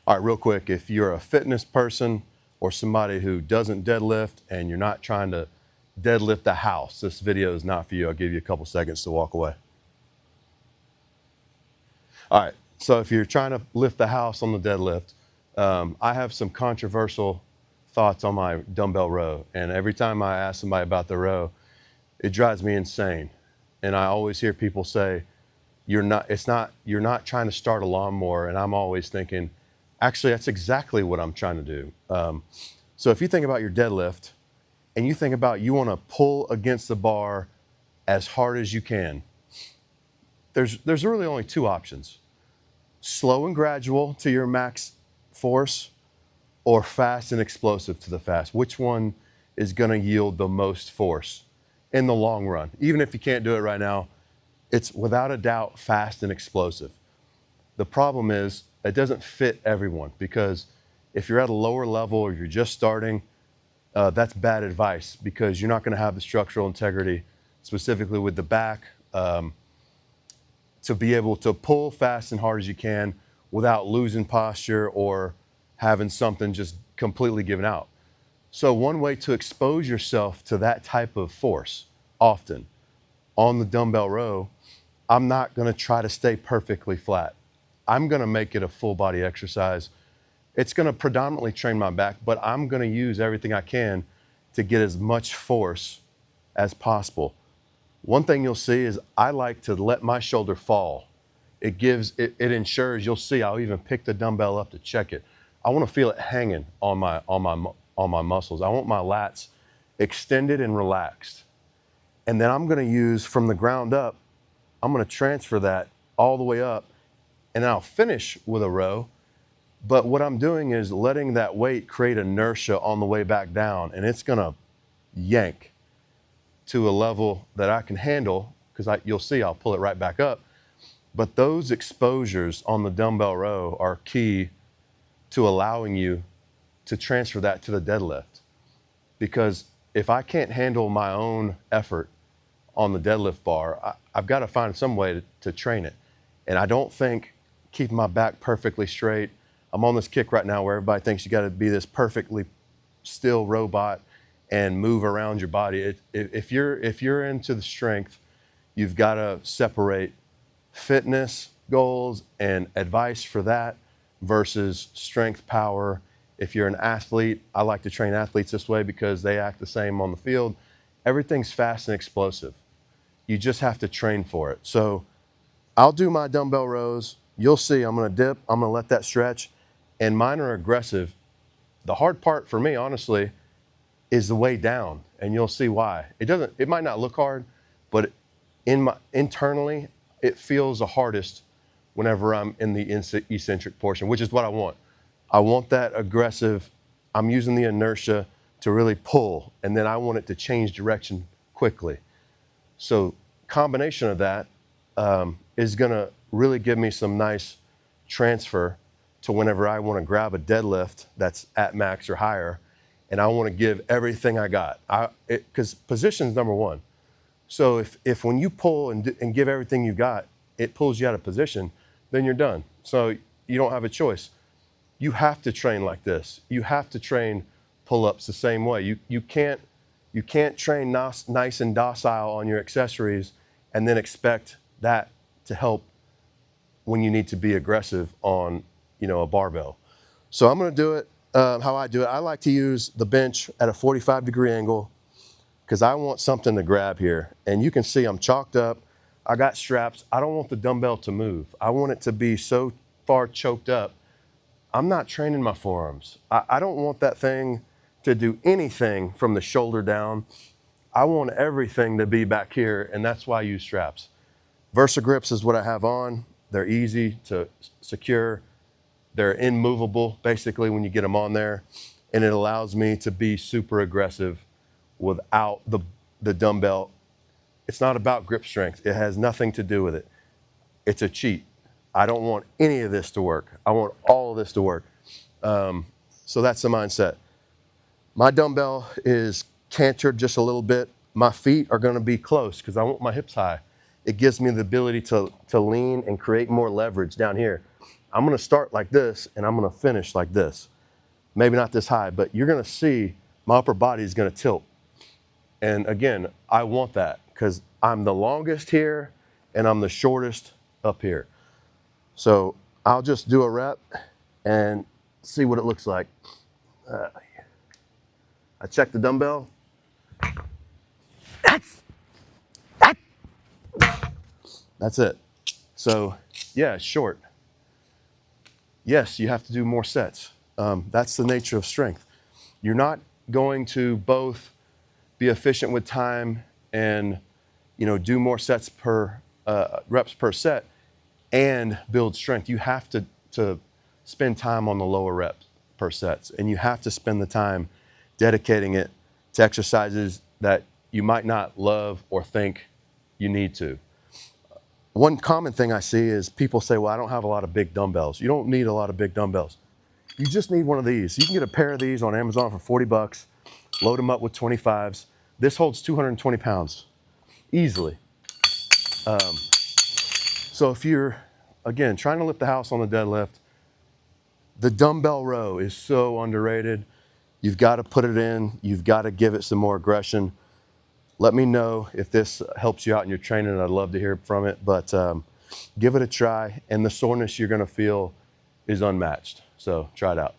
All right, real quick, if you're a fitness person or somebody who doesn't deadlift and you're not trying to deadlift the house, this video is not for you. I'll give you a couple seconds to walk away. All right, so if you're trying to lift the house on the deadlift, I have some controversial thoughts on my dumbbell row. And every time I ask somebody about the row, it drives me insane. And I always hear people say, you're not trying to start a lawnmower. And I'm always thinking, actually, that's exactly what I'm trying to do. So if you think about your deadlift and you think about you want to pull against the bar as hard as you can, there's really only two options: slow and gradual to your max force, or fast and explosive to the fast. Which one is going to yield the most force in the long run? Even if you can't do it right now, it's without a doubt fast and explosive. The problem is it doesn't fit everyone, because if you're at a lower level or you're just starting, that's bad advice, because you're not going to have the structural integrity, specifically with the back, to be able to pull fast and hard as you can without losing posture or having something just completely given out. So one way to expose yourself to that type of force often on the dumbbell row, I'm not going to try to stay perfectly flat. I'm going to make it a full body exercise. It's going to predominantly train my back, but I'm going to use everything I can to get as much force as possible. One thing you'll see is I like to let my shoulder fall. It ensures, you'll see, I'll even pick the dumbbell up to check it. I want to feel it hanging on my muscles. I want my lats extended and relaxed. And then I'm going to use, from the ground up, I'm going to transfer that all the way up, and I'll finish with a row. But what I'm doing is letting that weight create inertia on the way back down, and it's going to yank to a level that I can handle, because you'll see I'll pull it right back up. But those exposures on the dumbbell row are key to allowing you to transfer that to the deadlift. Because if I can't handle my own effort on the deadlift bar, I've got to find some way to train it. And I don't think keeping my back perfectly straight, I'm on this kick right now where everybody thinks you got to be this perfectly still robot and move around your body. If you're into the strength, you've got to separate fitness goals and advice for that versus strength power. If you're an athlete, I like to train athletes this way because they act the same on the field. Everything's fast and explosive. You just have to train for it. So I'll do my dumbbell rows. You'll see I'm going to dip. I'm going to let that stretch. And mine are aggressive. The hard part for me, honestly, is the way down. And you'll see why. It might not look hard, but internally, it feels the hardest whenever I'm in the eccentric portion, which is what I want. I want that aggressive. I'm using the inertia to really pull, and then I want it to change direction quickly. So combination of that is going to really give me some nice transfer to whenever I want to grab a deadlift that's at max or higher, and I want to give everything I got. Because position's number one. So if when you pull and give everything you got, it pulls you out of position, then you're done. So you don't have a choice. You have to train like this. You have to train pull-ups the same way. You can't train nice and docile on your accessories and then expect that to help when you need to be aggressive on, a barbell. So I'm going to do it how I do it. I like to use the bench at a 45-degree angle because I want something to grab here. And you can see I'm chalked up. I got straps. I don't want the dumbbell to move. I want it to be so far choked up. I'm not training my forearms. I don't want that thing to do anything from the shoulder down. I want everything to be back here, and that's why I use straps. Versa grips is what I have on. They're easy to secure. They're immovable, basically, when you get them on there, and it allows me to be super aggressive without the dumbbell. It's not about grip strength. It has nothing to do with it. It's a cheat. I don't want any of this to work. I want all of this to work. So that's the mindset. My dumbbell is cantered just a little bit. My feet are going to be close because I want my hips high. It gives me the ability to lean and create more leverage down here. I'm gonna start like this and I'm gonna finish like this. Maybe not this high, but you're gonna see my upper body is gonna tilt. And again, I want that because I'm the longest here and I'm the shortest up here. So I'll just do a rep and see what it looks like. I check the dumbbell. That's it. So yeah, short. Yes, you have to do more sets. That's the nature of strength. You're not going to both be efficient with time and do more sets per reps per set and build strength. You have to spend time on the lower reps per sets, and you have to spend the time dedicating it to exercises that you might not love or think you need to. One common thing I see is people say, well, I don't have a lot of big dumbbells. You don't need a lot of big dumbbells. You just need one of these. You can get a pair of these on Amazon for 40 bucks, load them up with 25s. This holds 220 pounds easily. So if you're, again, trying to lift the house on the deadlift, the dumbbell row is so underrated. You've got to put it in. You've got to give it some more aggression. Let me know if this helps you out in your training. I'd love to hear from it, but give it a try. And the soreness you're going to feel is unmatched. So try it out.